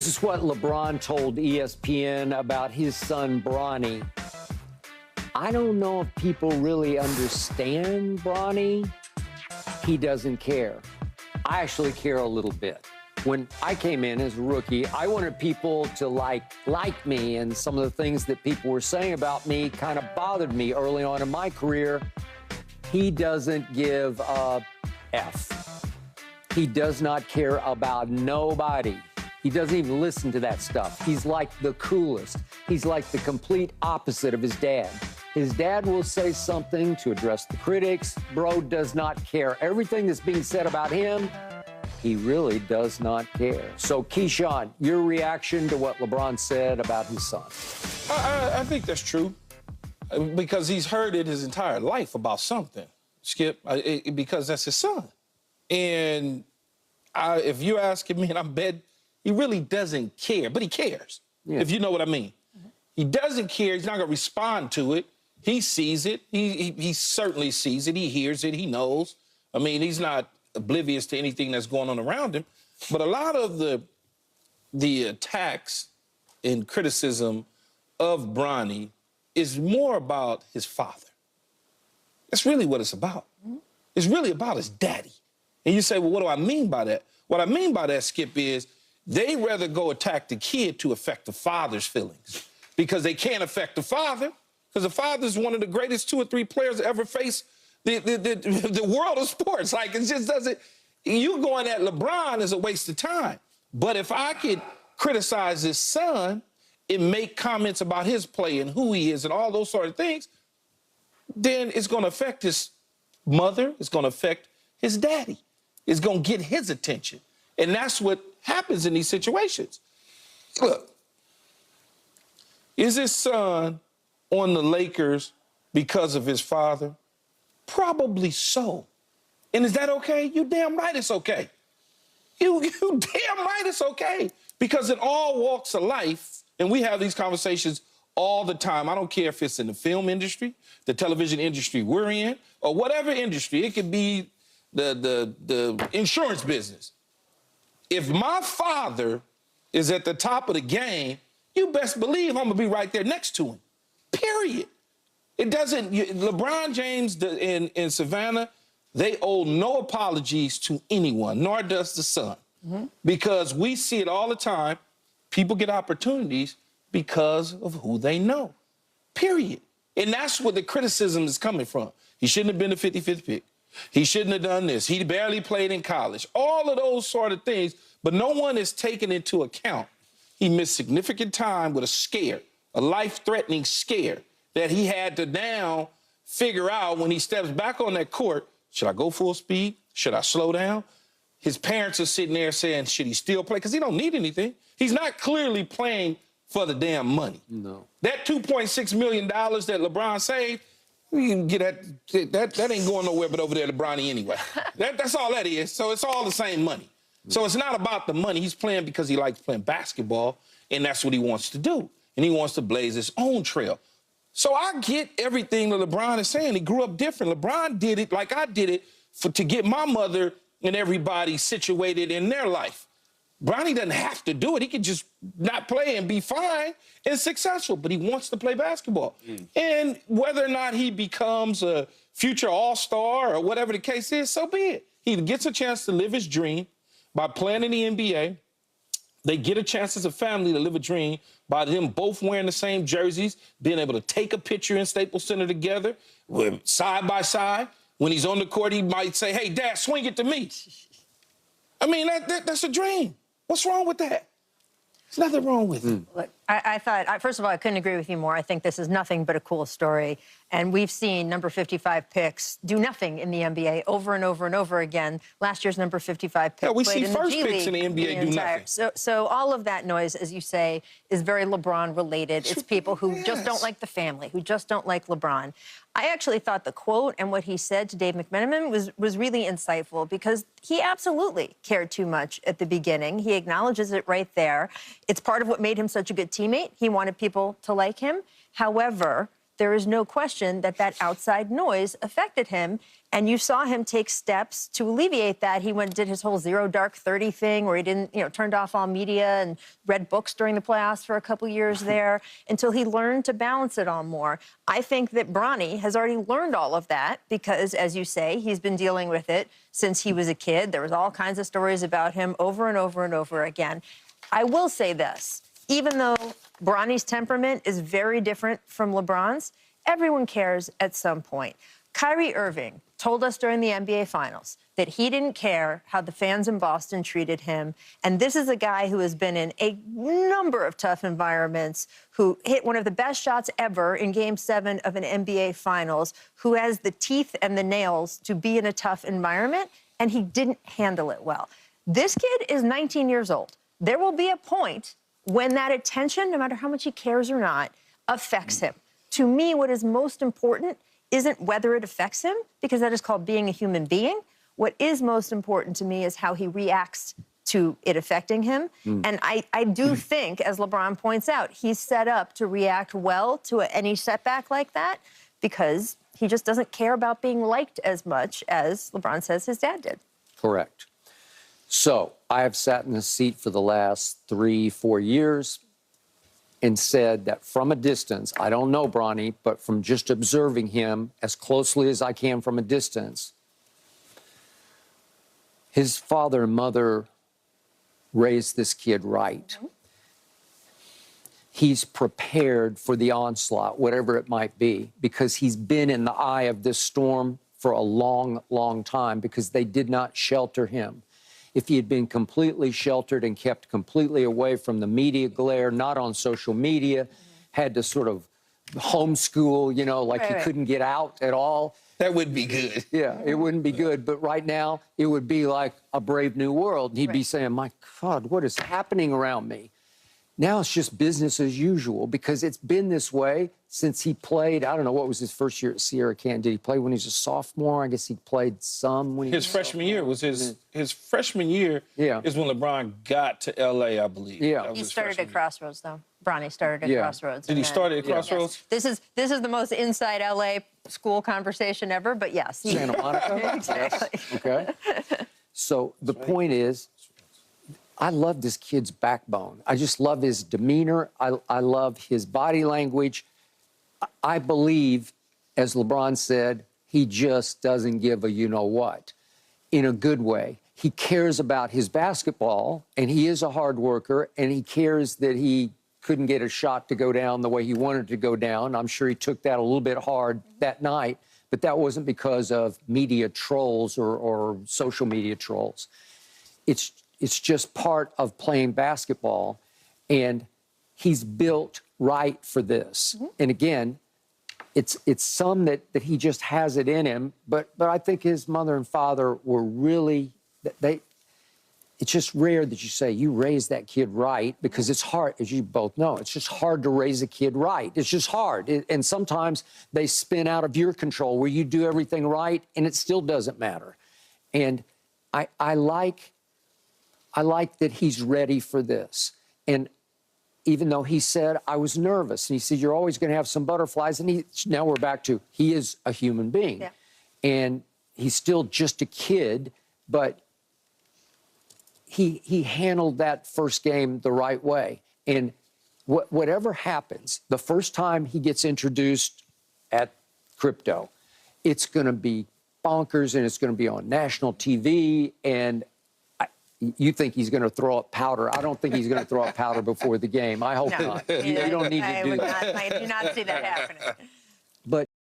This is what LeBron told ESPN about his son, Bronny. I don't know if people really understand Bronny. He doesn't care. I actually care a little bit. When I came in as a rookie, I wanted people to like me, and some of the things that people were saying about me kind of bothered me early on in my career. He doesn't give a F. He does not care about nobody. He doesn't even listen to that stuff. He's like the coolest. He's like the complete opposite of his dad. His dad will say something to address the critics. Bro does not care. Everything that's being said about him, he really does not care. So, Keyshawn, your reaction to what LeBron said about his son? I think that's true because he's heard it his entire life about something, Skip, because that's his son. And if you're asking me, and I bet he really doesn't care, but he cares, if you know what I mean. He doesn't care. He's not going to respond to it. He sees it. He certainly sees it. He hears it. He knows. I mean, he's not oblivious to anything that's going on around him. But a lot of the attacks and criticism of Bronny is more about his father. That's really what it's about. It's really about his daddy. And you say, well, what do I mean by that? What I mean by that, Skip, is they rather go attack the kid to affect the father's feelings because they can't affect the father because the father's one of the greatest 2 or 3 players to ever face the world of sports. Like, it just doesn't... You going at LeBron is a waste of time. But if I could criticize his son and make comments about his play and who he is and all those sort of things, then it's going to affect his mother. It's going to affect his daddy. It's going to get his attention. And that's what happens in these situations. Look, is his son on the Lakers because of his father? Probably so. And is that okay? You damn right it's okay. You damn right it's okay. Because in all walks of life, and we have these conversations all the time, I don't care if it's in the film industry, the television industry we're in, or whatever industry. It could be the insurance business. If my father is at the top of the game, you best believe I'm going to be right there next to him, period. It doesn't... LeBron James and Savannah, they owe no apologies to anyone, nor does the son. Because we see it all the time. People get opportunities because of who they know, period. And that's where the criticism is coming from. He shouldn't have been a 55th pick. He shouldn't have done this. He barely played in college. All of those sort of things, but no one is taking into account he missed significant time with a scare, a life-threatening scare that he had to now figure out when he steps back on that court. Should I go full speed? Should I slow down? His parents are sitting there saying, should he still play? Because he don't need anything. He's not clearly playing for the damn money. No. That $2.6 million that LeBron saved, you can get that ain't going nowhere but over there to Bronny anyway. That's all that is. So it's all the same money. So it's not about the money. He's playing because he likes playing basketball, and that's what he wants to do. And he wants to blaze his own trail. So I get everything that LeBron is saying. He grew up different. LeBron did it like I did it to get my mother and everybody situated in their life. Bronny doesn't have to do it. He can just not play and be fine and successful, but he wants to play basketball. And whether or not he becomes a future all-star or whatever the case is, so be it. He gets a chance to live his dream by playing in the NBA. They get a chance as a family to live a dream by them both wearing the same jerseys, being able to take a picture in Staples Center together, side by side. When he's on the court, he might say, hey, Dad, swing it to me. I mean, that's a dream. What's wrong with that? There's nothing wrong with it. Look, I thought, first of all, I couldn't agree with you more. I think this is nothing but a cool story. And we've seen number 55 picks do nothing in the NBA over and over and over again. Last year's number 55 pick we see played in first the G picks in the League NBA do nothing. So all of that noise, as you say, is very LeBron-related. It's people who just don't like the family, who just don't like LeBron. I actually thought the quote and what he said to Dave McMenamin was really insightful because he absolutely cared too much at the beginning. He acknowledges it right there. It's part of what made him such a good teammate. He wanted people to like him. However, there is no question that that outside noise affected him. And you saw him take steps to alleviate that. He went and did his whole 0 dark 30 thing where he didn't, turned off all media and read books during the playoffs for a couple years there until he learned to balance it all more. I think that Bronny has already learned all of that because, as you say, he's been dealing with it since he was a kid. There was all kinds of stories about him over and over and over again. I will say this, even though Bronny's temperament is very different from LeBron's, everyone cares at some point. Kyrie Irving told us during the NBA Finals that he didn't care how the fans in Boston treated him. And this is a guy who has been in a number of tough environments, who hit one of the best shots ever in Game 7 of an NBA Finals, who has the teeth and the nails to be in a tough environment, and he didn't handle it well. This kid is 19 years old. There will be a point when that attention, no matter how much he cares or not, affects him. To me, what is most important isn't whether it affects him, because that is called being a human being. What is most important to me is how he reacts to it affecting him. And I do think, as LeBron points out, he's set up to react well to any setback like that because he just doesn't care about being liked as much as LeBron says his dad did. Correct. So I have sat in this seat for the last 3-4 years and said that from a distance, I don't know Bronny, but from just observing him as closely as I can from a distance, his father and mother raised this kid right. He's prepared for the onslaught, whatever it might be, because he's been in the eye of this storm for a long, long time because they did not shelter him. If he had been completely sheltered and kept completely away from the media glare, not on social media, had to sort of homeschool, like he couldn't get out at all. That would be good. Yeah, it wouldn't be good. But right now, it would be like a brave new world. And he'd be saying, my God, what is happening around me? Now it's just business as usual because it's been this way since he played. I don't know, what was his first year at Sierra Canyon? Did he play when he was a sophomore? I guess he played some when he was his freshman year was his freshman year. Yeah. Is when LeBron got to LA, I believe. Yeah. He started at Crossroads, though. Bronny started at Crossroads. Did he start at Crossroads? Yes. This is the most inside LA school conversation ever, but yes. Santa Monica? Exactly. Yes. Okay. So the point is, I love this kid's backbone. I just love his demeanor. I love his body language. I believe, as LeBron said, he just doesn't give a you-know-what in a good way. He cares about his basketball, and he is a hard worker, and he cares that he couldn't get a shot to go down the way he wanted to go down. I'm sure he took that a little bit hard that night, but that wasn't because of media trolls or social media trolls. It's just part of playing basketball, and he's built right for this. And again, it's some that he just has it in him, but I think his mother and father were really, it's just rare that you say you raised that kid right, because it's hard, as you both know, it's just hard to raise a kid right. It's just hard. And sometimes they spin out of your control where you do everything right and it still doesn't matter. And I like that he's ready for this. And even though he said, I was nervous, and he said, you're always going to have some butterflies. And now we're back to, he is a human being. Yeah. And he's still just a kid, but he handled that first game the right way. And whatever happens, the first time he gets introduced at crypto, it's going to be bonkers, and it's going to be on national TV, and you think he's going to throw up powder. I don't think he's going to throw up powder before the game. I hope not. You don't need to do that. I do not see that happening. But